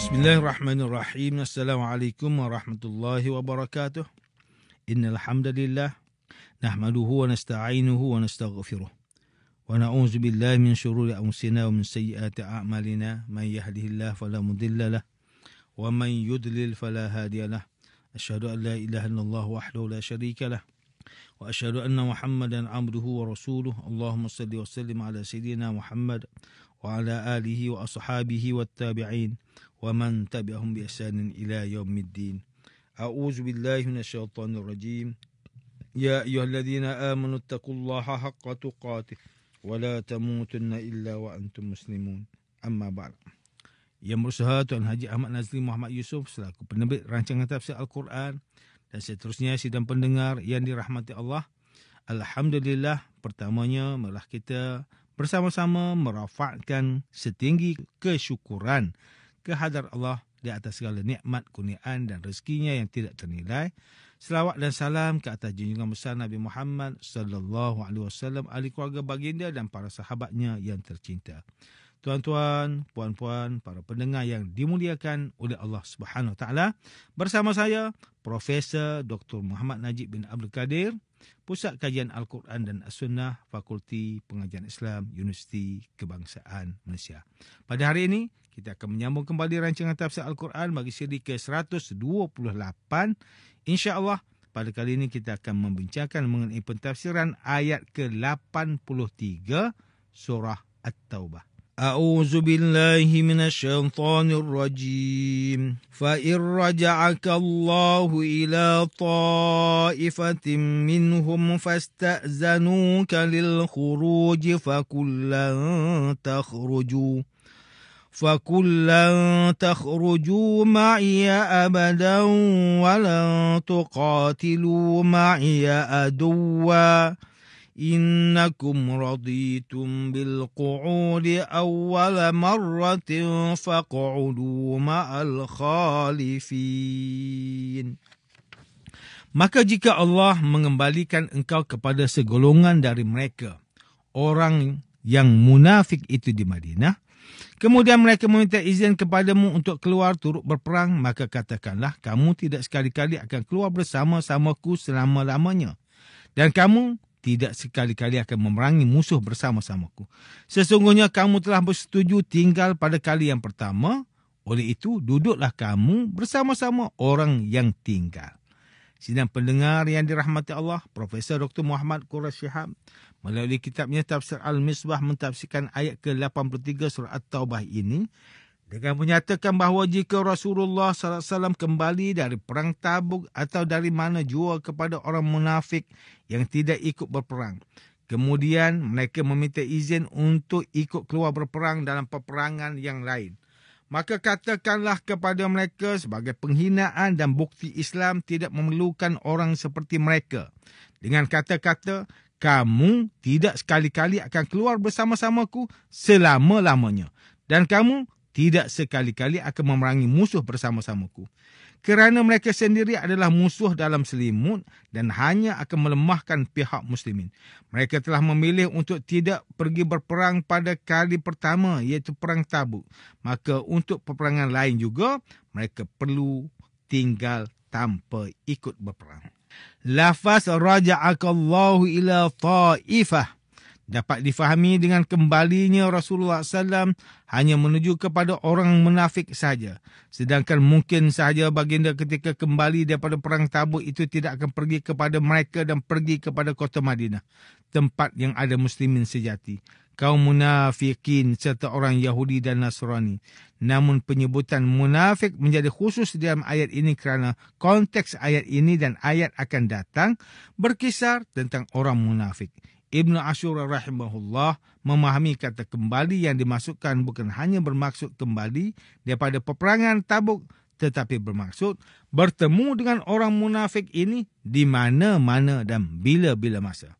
Bismillahirrahmanirrahim. Assalamualaikum warahmatullahi wabarakatuh. Innal hamdalillah nahmaduhu wa nasta'inuhu wa nastaghfiruh. Wa na'udzu billahi min shururi anfusina wa min sayyiati a'malina. Man yahdihillahu fala mudilla lahu wa man yudlil fala hadiya lahu. Asyhadu an la ilaha illallah wahdahu la syarika lahu wa asyhadu anna Muhammadan 'abduhu wa rasuluh. Allahumma shalli wa sallim ala sayyidina Muhammad wa ala alihi wa ashabihi wat tabi'in wa man tabi'ahum bi ihsanin ila yaumiddin. A'udzu billahi minasyaitonir rajim. Ya ayyuhalladzina amanu taqullaha haqqa tuqatih wa la tamutunna illa wa antum muslimun. Amma ba'd. Yang berusaha Tuan Haji Ahmad Nazli Muhammad Yusof selaku penerbit rancangan tafsir Al-Quran dan seterusnya sidang pendengar yang dirahmati Allah. Alhamdulillah, pertamanya marilah kita bersama-sama merafakkan setinggi kesyukuran kehadrat Allah di atas segala nikmat, kurniaan dan rezekinya yang tidak ternilai. Selawat dan salam ke atas junjungan besar Nabi Muhammad sallallahu alaihi wasallam, ahli keluarga baginda dan para sahabatnya yang tercinta. Tuan-tuan, puan-puan, para pendengar yang dimuliakan oleh Allah Subhanahu Wa Taala, bersama saya Profesor Dr. Muhammad Najib bin Abdul Kadir, Pusat Kajian Al-Quran dan As-Sunnah, Fakulti Pengajian Islam, Universiti Kebangsaan Malaysia. Pada hari ini, kita akan menyambung kembali rancangan tafsir Al-Quran bagi siri ke-128. InsyaAllah, pada kali ini kita akan membincangkan mengenai pentafsiran ayat ke-83 surah At-Taubah. A'udzu billahi minasyaitonir rajim. Fa in raja'aka Allahu ila ta'ifatin minhum fasta'zanuka lil khuruj fakullan takhruju ma'iya abadan wa lan tuqatilu ma'iya aduwwa. Innakum raditum bil qu'udi awwala marratin faq'udu ma'al khalifin. Maka jika Allah mengembalikan engkau kepada segolongan dari mereka, orang yang munafik itu di Madinah, kemudian mereka meminta izin kepadamu untuk keluar turut berperang, maka katakanlah, kamu tidak sekali-kali akan keluar bersama-samaku selama-lamanya. Dan kamu tidak sekali-kali akan memerangi musuh bersama-samaku. Sesungguhnya kamu telah bersetuju tinggal pada kali yang pertama, oleh itu duduklah kamu bersama-sama orang yang tinggal. Sidang pendengar yang dirahmati Allah, Profesor Dr. Muhammad Quraish Shihab melalui kitabnya Tafsir Al-Misbah mentafsirkan ayat ke-83 surah At-Taubah ini dengan menyatakan bahawa jika Rasulullah SAW kembali dari perang Tabuk atau dari mana jua kepada orang munafik yang tidak ikut berperang, kemudian mereka meminta izin untuk ikut keluar berperang dalam peperangan yang lain, maka katakanlah kepada mereka sebagai penghinaan dan bukti Islam tidak memerlukan orang seperti mereka, dengan kata-kata, kamu tidak sekali-kali akan keluar bersama-samaku selama-lamanya, dan kamu tidak sekali-kali akan memerangi musuh bersama-samaku. Kerana mereka sendiri adalah musuh dalam selimut dan hanya akan melemahkan pihak muslimin. Mereka telah memilih untuk tidak pergi berperang pada kali pertama, iaitu perang Tabuk. Maka untuk peperangan lain juga, mereka perlu tinggal tanpa ikut berperang. Lafaz raja'akallahu ila ta'ifah dapat difahami dengan kembalinya Rasulullah SAW hanya menuju kepada orang munafik saja. Sedangkan mungkin sahaja baginda ketika kembali daripada perang Tabuk itu tidak akan pergi kepada mereka dan pergi kepada kota Madinah, tempat yang ada muslimin sejati, kaum munafikin serta orang Yahudi dan Nasrani. Namun penyebutan munafik menjadi khusus dalam ayat ini kerana konteks ayat ini dan ayat akan datang berkisar tentang orang munafik. Ibn Ashur rahimahullah memahami kata kembali yang dimasukkan bukan hanya bermaksud kembali daripada peperangan Tabuk, tetapi bermaksud bertemu dengan orang munafik ini di mana-mana dan bila-bila masa.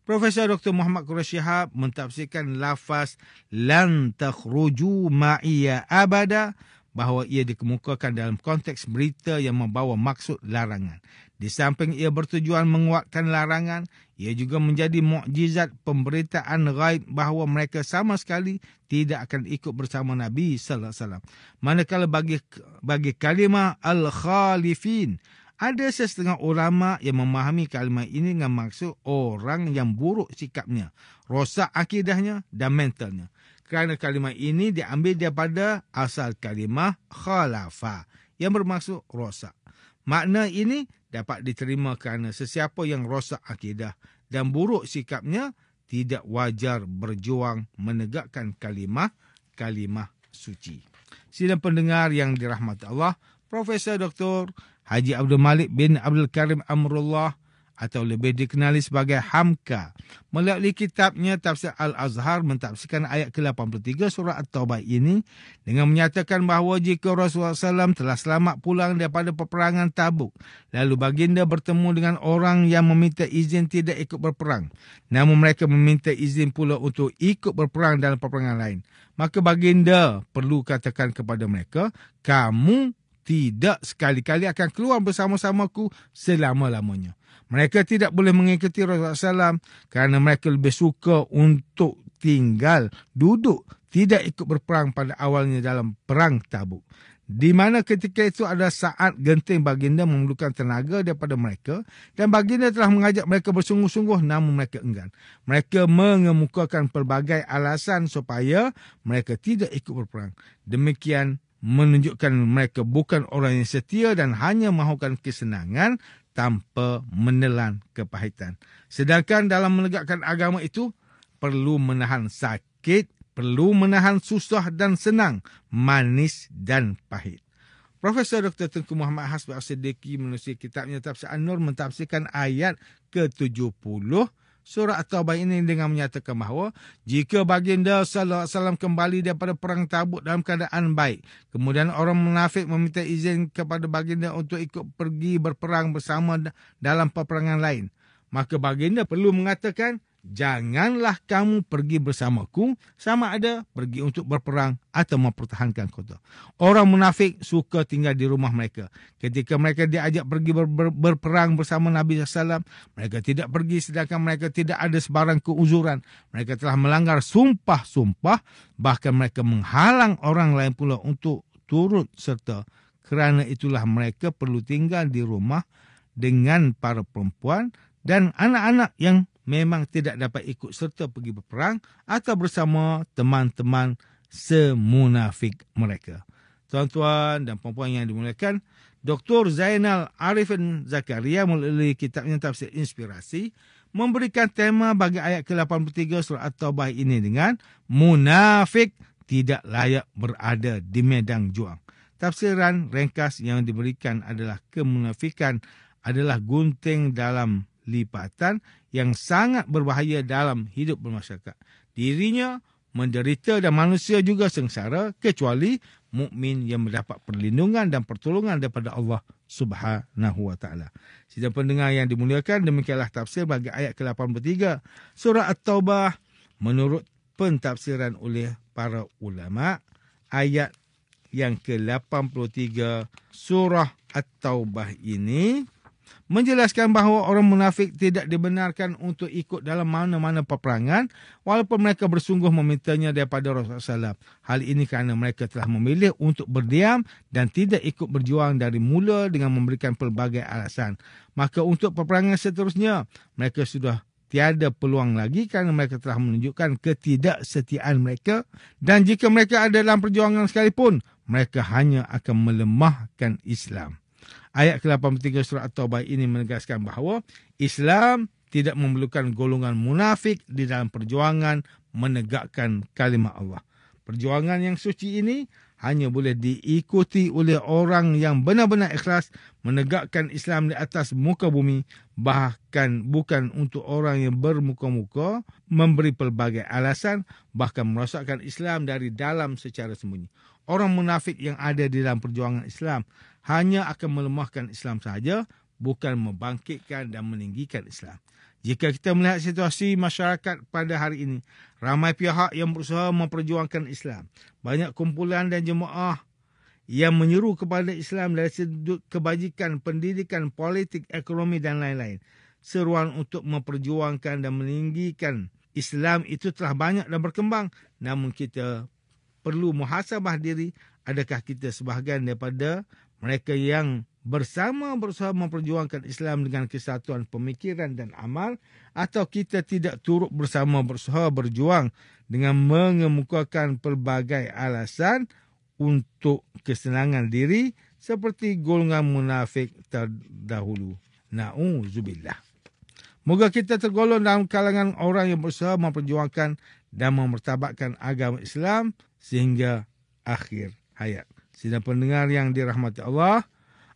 Profesor Dr. Muhammad Quraish Shihab mentafsirkan lafaz lan takhruju ma'iya abada bahawa ia dikemukakan dalam konteks berita yang membawa maksud larangan. Di samping ia bertujuan menguatkan larangan, ia juga menjadi mukjizat pemberitaan ghaib bahawa mereka sama sekali tidak akan ikut bersama Nabi sallallahu alaihi wasallam. Manakala bagi kalimah al-khalifin, ada setengah ulama yang memahami kalimah ini dengan maksud orang yang buruk sikapnya, rosak akidahnya dan mentalnya. Kerana kalimah ini diambil daripada asal kalimah khalafa yang bermaksud rosak. Makna ini dapat diterima kerana sesiapa yang rosak akidah dan buruk sikapnya tidak wajar berjuang menegakkan kalimah suci. Sidang pendengar yang dirahmati Allah, Profesor Dr. Haji Abdul Malik bin Abdul Karim Amrullah atau lebih dikenali sebagai Hamka, melalui kitabnya Tafsir Al-Azhar mentafsirkan ayat ke-83 surah At-Taubah ini dengan menyatakan bahawa jika Rasulullah SAW telah selamat pulang daripada peperangan Tabuk, lalu baginda bertemu dengan orang yang meminta izin tidak ikut berperang, namun mereka meminta izin pula untuk ikut berperang dalam peperangan lain, maka baginda perlu katakan kepada mereka, kamu tidak sekali-kali akan keluar bersama-samaku selama-lamanya. Mereka tidak boleh mengikuti Rasulullah SAW kerana mereka lebih suka untuk tinggal, duduk, tidak ikut berperang pada awalnya dalam perang Tabuk. Di mana ketika itu ada saat genting baginda memerlukan tenaga daripada mereka dan baginda telah mengajak mereka bersungguh-sungguh namun mereka enggan. Mereka mengemukakan pelbagai alasan supaya mereka tidak ikut berperang. Demikian menunjukkan mereka bukan orang yang setia dan hanya mahukan kesenangan tanpa menelan kepahitan. Sedangkan dalam menegakkan agama itu, perlu menahan sakit, perlu menahan susah dan senang, manis dan pahit. Profesor Dr. Tengku Muhammad Hasbi As-Siddiqi menulis kitabnya Tafsir An-Nur mentafsirkan ayat ke-70 surah At-Taubah ini dengan menyatakan bahawa jika baginda sallallahu alaihi wasallam kembali daripada perang Tabuk dalam keadaan baik, kemudian orang munafik meminta izin kepada baginda untuk ikut pergi berperang bersama dalam peperangan lain, maka baginda perlu mengatakan, janganlah kamu pergi bersamaku, sama ada pergi untuk berperang atau mempertahankan kota. Orang munafik suka tinggal di rumah mereka. Ketika mereka diajak pergi berperang bersama Nabi SAW, mereka tidak pergi sedangkan mereka tidak ada sebarang keuzuran. Mereka telah melanggar sumpah-sumpah, bahkan mereka menghalang orang lain pula untuk turut serta. Kerana itulah mereka perlu tinggal di rumah dengan para perempuan dan anak-anak yang memang tidak dapat ikut serta pergi berperang atau bersama teman-teman semunafik mereka. Tuan-tuan dan puan-puan yang dimuliakan, Dr. Zainal Arifin Zakaria melalui kitabnya Tafsir Inspirasi memberikan tema bagi ayat ke-83 surah At-Taubah ini dengan munafik tidak layak berada di medan juang. Tafsiran ringkas yang diberikan adalah kemunafikan adalah gunting dalam lipatan yang sangat berbahaya dalam hidup bermasyarakat. Dirinya menderita dan manusia juga sengsara kecuali mukmin yang mendapat perlindungan dan pertolongan daripada Allah Subhanahu wa taala. Sidang pendengar yang dimuliakan, demikianlah tafsir bagi ayat ke-83 surah At-Taubah menurut pentafsiran oleh para ulama. Ayat yang ke-83 surah At-Taubah ini menjelaskan bahawa orang munafik tidak dibenarkan untuk ikut dalam mana-mana peperangan walaupun mereka bersungguh memintanya daripada Rasulullah SAW. Hal ini kerana mereka telah memilih untuk berdiam dan tidak ikut berjuang dari mula dengan memberikan pelbagai alasan. Maka untuk peperangan seterusnya, mereka sudah tiada peluang lagi kerana mereka telah menunjukkan ketidaksetiaan mereka dan jika mereka ada dalam perjuangan sekalipun, mereka hanya akan melemahkan Islam. Ayat ke-83 surah At-Taubah ini menegaskan bahawa Islam tidak memerlukan golongan munafik di dalam perjuangan menegakkan kalimah Allah. Perjuangan yang suci ini hanya boleh diikuti oleh orang yang benar-benar ikhlas menegakkan Islam di atas muka bumi, bahkan bukan untuk orang yang bermuka-muka memberi pelbagai alasan, bahkan merosakkan Islam dari dalam secara sembunyi. Orang munafik yang ada di dalam perjuangan Islam hanya akan melemahkan Islam sahaja, bukan membangkitkan dan meninggikan Islam. Jika kita melihat situasi masyarakat pada hari ini, ramai pihak yang berusaha memperjuangkan Islam. Banyak kumpulan dan jemaah yang menyeru kepada Islam dari sudut kebajikan, pendidikan, politik, ekonomi dan lain-lain. Seruan untuk memperjuangkan dan meninggikan Islam itu telah banyak dan berkembang. Namun kita perlu muhasabah diri, adakah kita sebahagian daripada mereka yang bersama-sama memperjuangkan Islam dengan kesatuan pemikiran dan amal, atau kita tidak turut bersama-sama berjuang dengan mengemukakan pelbagai alasan untuk kesenangan diri seperti golongan munafik terdahulu. Na'udzubillah. Moga kita tergolong dalam kalangan orang yang berusaha memperjuangkan dan memertabatkan agama Islam sehingga akhir hayat. Sidang pendengar yang dirahmati Allah,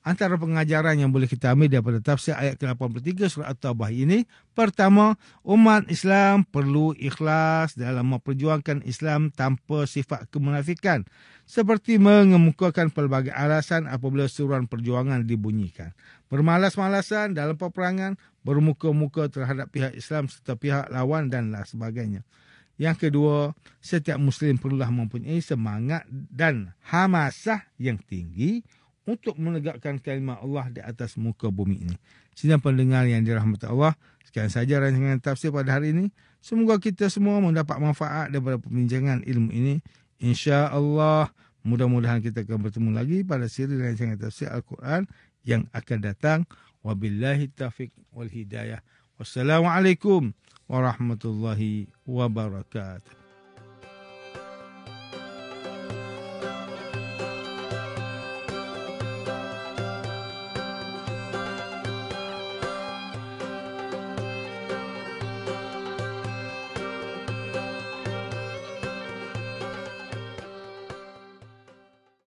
antara pengajaran yang boleh kita ambil daripada tafsir ayat ke-83 surah At-Taubah ini, pertama, umat Islam perlu ikhlas dalam memperjuangkan Islam tanpa sifat kemunafikan, seperti mengemukakan pelbagai alasan apabila seruan perjuangan dibunyikan, bermalas-malasan dalam peperangan, bermuka-muka terhadap pihak Islam serta pihak lawan dan lain sebagainya. Yang kedua, setiap Muslim perlulah mempunyai semangat dan hamasah yang tinggi untuk menegakkan kalimah Allah di atas muka bumi ini. Sidang pendengar yang dirahmati Allah, sekian saja rancangan tafsir pada hari ini. Semoga kita semua mendapat manfaat daripada perbincangan ilmu ini. InsyaAllah, mudah-mudahan kita akan bertemu lagi pada siri rancangan tafsir Al-Quran yang akan datang. Wabillahi taufiq wal hidayah. Wassalamualaikum warahmatullahi wabarakatuh.